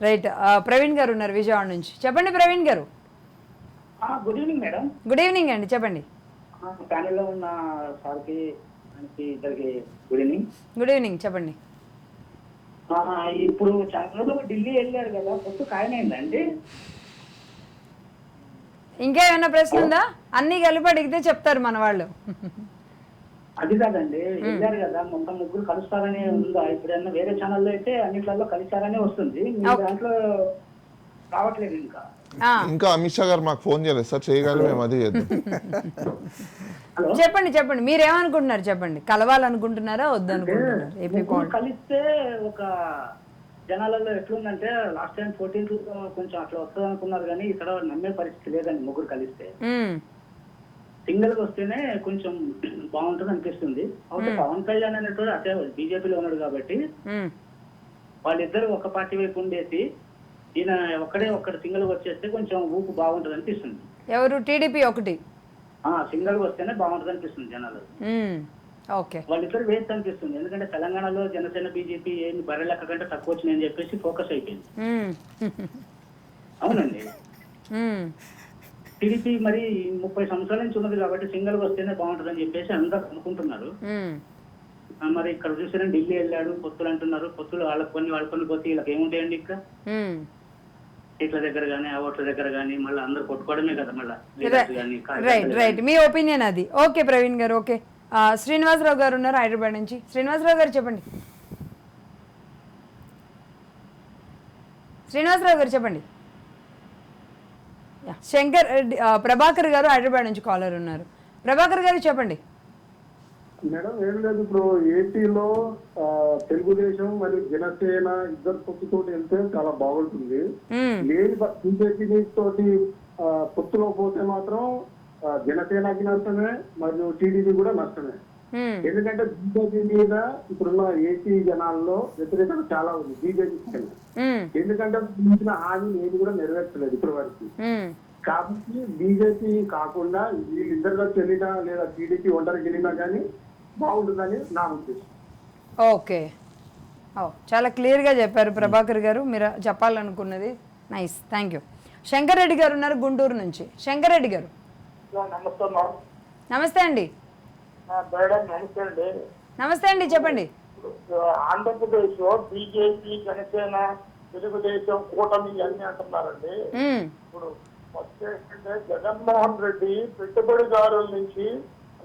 Right. Praveen గారు ఉన్నారు విజయవాడ నుంచి. చెప్పండి ప్రవీణ్ గారు. Good evening madam. Good evening అండి, చెప్పండి. ప్యానెల్లో ఉన్న సార్కి ఇద్దరికి గుడ్ ఈవినింగ్. గుడ్ ఈవినింగ్, చెప్పండి. ఇప్పుడు చంద్రబాబు ఢిల్లీ వెళ్ళారు కదా, పొత్తు ఖాయమైందండి? ఇంకా ఏమైనా ప్రశ్న ఉందా? అన్ని కలిపి అడిగితే చెప్తారు మన వాళ్ళు. అది కాదండి, వెళ్ళారు కదా, మొత్తం ముగ్గురు కలుస్తారని ఉందా? ఇప్పుడన్నా వేరే ఛానల్లో అయితే అన్నిట్లలో కలిసారనే వస్తుంది, మీ దాంట్లో రావట్లేదు ఇంకా అమిత్ షా గారు మాకు ఫోన్ చేయలేదు సార్, చేయగానే మేము అది చేద్దాం. చెప్పండి చెప్పండి, మీరేమనుకుంటున్నారు చెప్పండి. కలవాలనుకుంటున్నారా వద్దనుకుంటున్నారా? ఏపీ కలిస్తే ఒక జనాలలో ఎట్లుందంటే లాస్ట్ టైం 14 కొంచెం అట్లా వస్తుంది అనుకున్నారు, కానీ ఇక్కడ నమ్మే పరిస్థితి లేదండి. ముగ్గురు కలిస్తే సింగిల్ గా వస్తేనే కొంచెం బాగుంటుంది అనిపిస్తుంది. అయితే పవన్ కళ్యాణ్ అనేటువంటి అదే బీజేపీలో ఉన్నాడు కాబట్టి వాళ్ళిద్దరు ఒక పార్టీ వైపు ఉండేసి ఈయన ఒక్కడు సింగిల్ గా వచ్చేస్తే కొంచెం ఊపు బాగుంటుంది అనిపిస్తుంది. ఎవరు? టీడీపీ ఒకటి సింగిల్ గా వస్తేనే బాగుంటుంది అనిపిస్తుంది జనాలు. ఓకే, వాళ్ళిద్దరు వేస్ట్ అనిపిస్తుంది. ఎందుకంటే తెలంగాణలో జనసేన బీజేపీ ఏమి బర్రె లెక్క కంటే తక్కువ వచ్చినాయని చెప్పేసి ఫోకస్ అయిపోయింది. అవునండి, టీడీపీ మరి 30 సంవత్సరాల నుంచి ఉన్నది కాబట్టి సింగిల్ గా వస్తేనే బాగుంటుంది అని చెప్పేసి అందరూ అనుకుంటున్నారు. మరి ఇక్కడ చూసిన ఢిల్లీ వెళ్ళాడు, పొత్తులు అంటున్నారు. పొత్తులు వాళ్ళ కొన్ని పోతే వీళ్ళకి ఏముంటాయండి? ఇంకా సీట్ల దగ్గర కానీ ఆ ఓట్ల దగ్గర కానీ మళ్ళీ అందరు కొట్టుకోవడమే కదా మళ్ళీ. రైట్ రైట్, మీ ఒపీనియన్ అది. ఓకే ప్రవీణ్ గారు. ఓకే, శ్రీనివాసరావు గారు ఉన్నారు హైదరాబాద్ నుంచి. శ్రీనివాసరావు గారు చెప్పండి. శ్రీనివాసరావు గారు చెప్పండి. శంకర్ ప్రభాకర్ గారు హైదరాబాద్ నుంచి కాలర్ ఉన్నారు. ప్రభాకర్ గారు చెప్పండి. మేడం ఏం లేదు, ఇప్పుడు ఏపీలో తెలుగుదేశం మరియు జనసేన ఇద్దరు పొత్తుతో వెళ్తే చాలా బాగుంటుంది. లేదు బీజేపీ తోటి పొత్తులో పోతే మాత్రం జనసేనకి నష్టమే మరియు టీడీపీ కూడా నష్టమే. ఎందుకంటే బీజేపీ మీద ఇప్పుడున్న ఏపీ జనాల్లో వ్యతిరేకత చాలా ఉంది బీజేపీ. ఎందుకంటే ఇచ్చిన హామీ ఏది కూడా నెరవేర్చలేదు ఇప్పటి వరకు. కాబట్టి బీజేపీ కాకుండా వీళ్ళిద్దరిలో చెల్లినా లేదా టీడీపీ ఒంటరికి వెళ్ళినా కానీ బాగుంటుందని నా ఉద్దేశం. ఓకే, చాలా క్లియర్గా చెప్పారు ప్రభాకర్ గారు, మీరు చెప్పాలనుకున్నది. Nice, thank you. Shankar Reddy garu ఉన్నారు గుంటూరు నుంచి. శంకర్ రెడ్డి గారు. నమస్తే అండి. నమస్తే అండి, చెప్పండి. ఆంధ్రప్రదేశ్ లో బీజేపీ, జనసేన, తెలుగుదేశం కూటమి అన్ని అంటున్నారండి. ఇప్పుడు ఏంటంటే జగన్మోహన్ రెడ్డి పెట్టుబడిదారుల నుంచి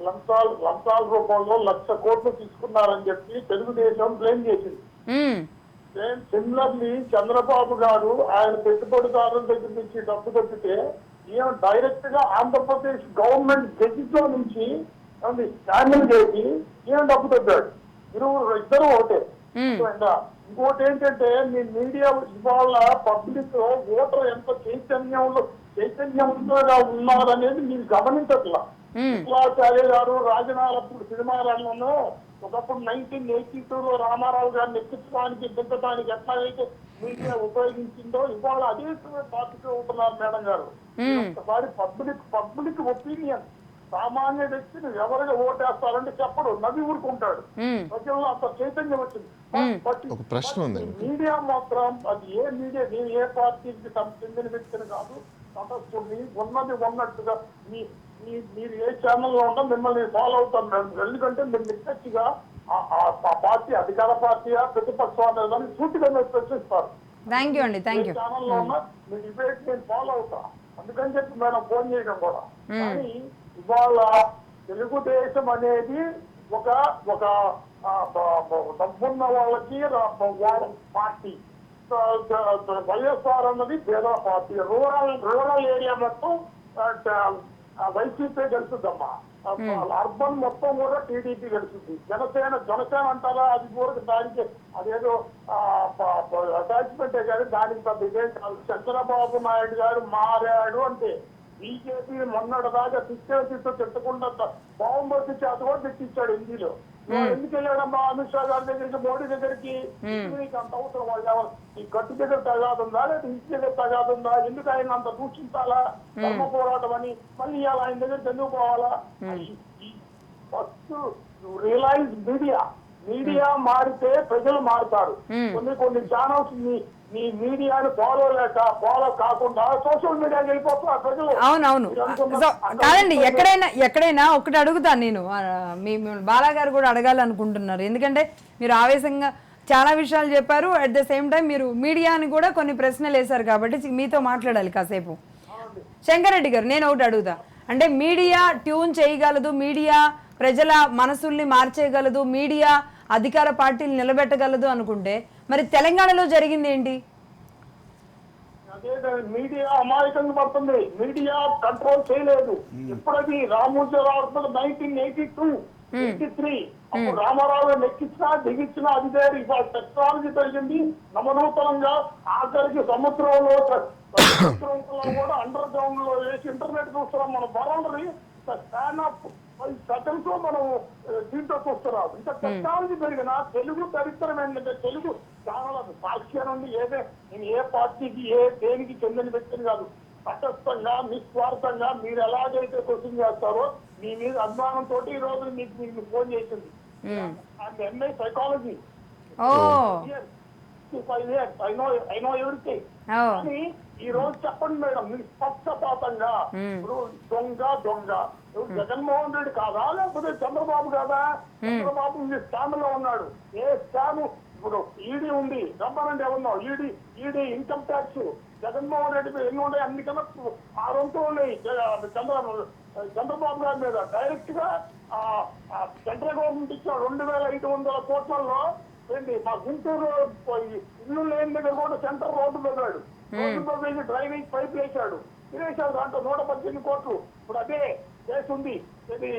లంచాల రూపంలో 1,00,000 కోట్లు తీసుకున్నారని చెప్పి తెలుగుదేశం బ్లేమ్ చేసింది. సిమిలర్లీ చంద్రబాబు గారు ఆయన పెట్టుబడిదారుల దగ్గర నుంచి డబ్బు తప్పితే ఈయన డైరెక్ట్ గా ఆంధ్రప్రదేశ్ గవర్నమెంట్ గెజిట్ లో నుంచి స్కానింగ్ చేసి ఈయన డబ్బు తప్పాడు. ఇద్దరు ఒకటే. ఇంకోటి ఏంటంటే మీ మీడియా ఇవాళ పబ్లిక్ లో ఓటర్ ఎంత చైతన్యంగా ఉన్నారనేది మీరు గమనించట్లా. శుక్లాచార్య గారు రాజనాలప్పుడు సినిమా రంగంలో ఒకప్పుడు 1982లో రామారావు గారిని ఎక్కించడానికి దిద్దడానికి ఎట్లాగైతే మీడియా ఉపయోగించిందో ఇవాళ అదే పార్టీలో ఉంటున్నారు మేడం గారు. ఒకసారి పబ్లిక్ ఒపీనియన్ సామాన్య వ్యక్తిని ఎవరిగా ఓటేస్తారంటే చెప్పడు, నవ్వి ఊరుకుంటాడు. ప్రజల్లో అంత చైతన్యం వచ్చింది. మీడియా మాత్రం అది ఏ మీడియా, నేను ఏ పార్టీకి చెందిన వ్యక్తిని కాదు, తటస్థుని ఉన్నది ఉన్నట్టుగా మీరు ఏ ఛానల్లో ఉన్నా మిమ్మల్ని ఫాలో అవుతాను మేడం. ఎందుకంటే మీరు నిక్కచ్చిగా ఆ పార్టీ అధికార పార్టీయా ప్రతిపక్షం అనేది సూటిగా మీరు ప్రశ్నిస్తారు. ఛానల్లో ఉన్నా మీ డిబేట్ నేను ఫాలో అవుతా, అందుకని చెప్పి మేడం ఫోన్ చేయడం కూడా. కానీ ఇవాళ తెలుగుదేశం అనేది ఒక డబ్బున్న వాళ్ళకి పార్టీ, వైఎస్ఆర్ అన్నది పేద పార్టీ. రూరల్ ఏరియా మొత్తం వైసీపీ గెలుస్తుందమ్మా. అర్బన్ మొత్తం కూడా టీడీపీ గెలుస్తుంది. జనసేన అంటారా, అది కూడా దానికి అదేదో అటాచ్మెంటే కానీ దానికి పెద్ద ఇదేం కాదు. చంద్రబాబు నాయుడు గారు మారాడు అంటే బీజేపీ మొన్నటి దాకా తిట్టకుండా బాంబు చేత కూడా తెచ్చిచ్చాడు హిందీలో. ఎందుకు వెళ్ళాడమ్మా అమిత్ షా గారి దగ్గరికి, మోడీ దగ్గరికి? నీకు అంత అవసరం? వాళ్ళు ఈ గట్టు దగ్గర తగాదుందా లేదా ఇంటి దగ్గర తగాదుందా? ఎందుకు ఆయన అంత దూషించాలా? ధర్మ పోరాటం అని మళ్ళీ ఇవాళ ఆయన దగ్గరికి ఎందుకు పోవాలా? ఫస్ట్ రియలైజ్ మీడియా మారితే ప్రజలు మారుతారు. కొన్ని ఛానల్స్ మీ మీడియాని ఫాలో కాకుండా సోషల్ మీడియాకి వెళ్ళిపోతున్నారు ప్రజలు. అవునవును. సో కాదండి, ఎక్కడైనా ఒకటి అడుగుతాను నేను, మీ బాలా గారు కూడా అడగాలనుకుంటున్నారు. ఎందుకంటే మీరు ఆవేశంగా చాలా విషయాలు చెప్పారు, అట్ ద సేమ్ టైం మీరు మీడియాని కూడా కొన్ని ప్రశ్నలు వేశారు కాబట్టి మీతో మాట్లాడాలి కాసేపు. శంకరెడ్డి గారు, నేను ఒకటి అడుగుతా, అంటే మీడియా ట్యూన్ చేయగలదు, మీడియా ప్రజల మనసుల్ని మార్చేయగలదు, మీడియా అధికార పార్టీలు నిలబెట్టగలదు అనుకుంటే మరి తెలంగాణలో జరిగింది ఏంటి? అదే మీడియా అమాయకంగా పడుతుంది, మీడియా కంట్రోల్ చేయలేదు. ఎప్పుడది రామోజీరావు 1982, 83 అప్పుడు రామారావు లెక్కించినా దిగించినా అది వేరు. ఇవాళ టెక్నాలజీ పెరిగింది నమనూతనంగా, ఆఖరికి సముద్రంలో కూడా అండర్ గ్రౌండ్ లో వేసి ఇంటర్నెట్ చూస్తున్నాం. మన బౌండరీ స్పాన్ ఆఫ్ 5 seconds లో మనం దీంట్లో చూస్తున్నాం. ఇంకా టెక్నాలజీ పెరిగినా తెలుగు చరిత్రం ఏంటంటే తెలుగు చాలా సాక్ష్యం నుండి నేను ఏ పార్టీకి దేనికి చెందిన వ్యక్తిని కాదు, తటస్థంగా నిస్వార్థంగా మీరు ఎలాగైతే క్వశ్చన్ చేస్తారో మీ మీద అభిమానంతో ఈ రోజు మీకు ఫోన్ చేసింది. MA psychology, I know everything. కానీ ఈ రోజు చెప్పండి మేడం, మీరు పక్షపాతంగా ఇప్పుడు దొంగ జగన్మోహన్ రెడ్డి కాదా లేకపోతే చంద్రబాబు కాదా? చంద్రబాబు మీ స్కామ్ లో ఉన్నాడు. ఏ స్కామ్? ఇప్పుడు ఈడీ ఉంది, రమ్మనండి ఎవరినో. ED income tax Jaganmohan Reddy మీద ఎన్ని ఉన్నాయి? అన్ని కన్నా 600 ఉన్నాయి చంద్రబాబు గారి మీద. డైరెక్ట్ గా సెంట్రల్ గవర్నమెంట్ ఇచ్చిన 2500 కోట్లలో ఏంటి మా గుంటూరు ఇల్లు లేని దగ్గర కూడా సెంటర్ రోడ్డు పెట్టాడు. రోడ్డుతో వేసి డ్రైనేజ్ పైప్ వేశాడు, తినేశాడు. దాంట్లో 118 కోట్లు. ఇప్పుడు అదే కేసు ఉంది. ఇది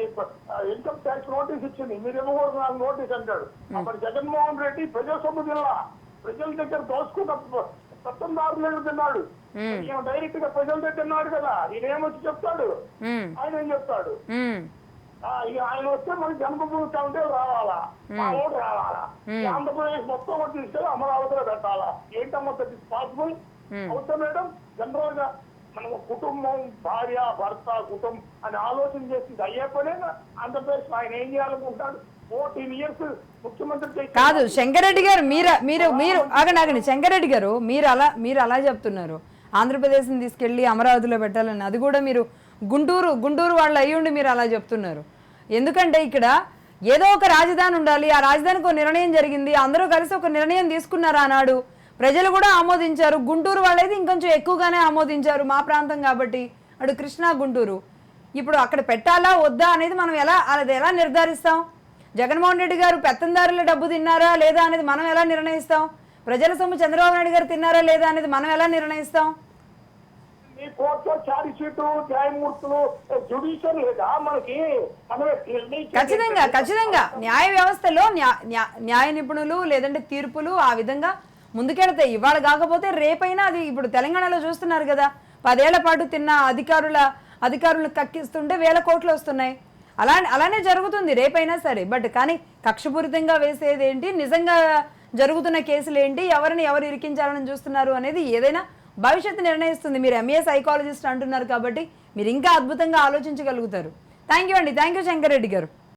ఇన్కమ్ ట్యాక్స్ నోటీస్ ఇచ్చింది, మీరు ఇవ్వకూడదు నాకు నోటీస్ అంటాడు. అప్పుడు జగన్మోహన్ రెడ్డి ప్రజా సొమ్ము జిల్లా ప్రజల దగ్గర దోసుకున్న సత్తందారుల దగ్గర తిన్నాడు. ఈయన డైరెక్ట్ గా ప్రజల దగ్గర తిన్నాడు కదా, ఈయన ఏమొచ్చి చెప్తాడు? ఆయన ఏం చెప్తాడు? ఆయన వస్తే మనకి జన్మభూమి కమిటీ రావాలా, మా ఓటు రావాలా, ఆంధ్రప్రదేశ్ మొత్తం కూడా తీసుకెళ్ళి అమరావతిలో పెట్టాలా? ఏంటమ్మా పాసిబుల్ అవుతా మేడం? జనరల్ గా మనం కుటుంబం, భార్య, భర్త, కుటుంబం అని ఆలోచన చేసి అయ్యే పనేనా? ఆంధ్రప్రదేశ్ ఆయన ఏం చేయాలనుకుంటాడు? 14 years ముఖ్యమంత్రి కాదు. శంకరెడ్డి గారు, మీరు ఆగండి. శంకరెడ్డి గారు, మీరు అలా చెప్తున్నారు, ఆంధ్రప్రదేశ్ని తీసుకెళ్లి అమరావతిలో పెట్టాలని. అది కూడా మీరు గుంటూరు వాళ్ళు అయ్యుండి మీరు అలా చెప్తున్నారు. ఎందుకంటే ఇక్కడ ఏదో ఒక రాజధాని ఉండాలి, ఆ రాజధానికి ఒక నిర్ణయం జరిగింది, అందరూ కలిసి ఒక నిర్ణయం తీసుకున్నారు ఆనాడు, ప్రజలు కూడా ఆమోదించారు. గుంటూరు వాళ్ళైతే ఇంకొంచెం ఎక్కువగానే ఆమోదించారు, మా ప్రాంతం కాబట్టి. అటు కృష్ణా గుంటూరు. ఇప్పుడు అక్కడ పెట్టాలా వద్దా అనేది మనం అది ఎలా నిర్ధారిస్తాం? జగన్మోహన్ రెడ్డి గారు పెత్తందారుల డబ్బు తిన్నారా లేదా అనేది మనం ఎలా నిర్ణయిస్తాం? ప్రజల సొమ్ము చంద్రబాబు నాయుడు గారు తిన్నారా లేదా అనేది మనం ఎలా నిర్ణయిస్తాం? కోర్టులో ఛార్జ్ షీట్, న్యాయమూర్తులు, జ్యుడిషియల్ లేదా మనకి? ఖచ్చితంగా న్యాయ వ్యవస్థలో న్యాయ నిపుణులు లేదంటే తీర్పులు ఆ విధంగా ముందుకెళ్తాయి. ఇవాళ కాకపోతే రేపైనా అది ఇప్పుడు తెలంగాణలో చూస్తున్నారు కదా, 10 ఏళ్ల పాటు తిన్న అధికారులను కక్కిస్తుంటే 1000 కోట్లు వస్తున్నాయి. అలానే జరుగుతుంది రేపైనా సరే. బట్ కానీ కక్షపూరితంగా వేసేది ఏంటి, నిజంగా జరుగుతున్న కేసులు ఏంటి, ఎవరు ఇరికించాలని చూస్తున్నారు అనేది ఏదైనా భవిష్యత్తు నిర్ణయిస్తుంది. మీరు ఎంఏ సైకాలజిస్ట్ అంటున్నారు కాబట్టి మీరు ఇంకా అద్భుతంగా ఆలోచించగలుగుతారు. థ్యాంక్ యూ అండి. థ్యాంక్ యూ శంకర్ రెడ్డి గారు.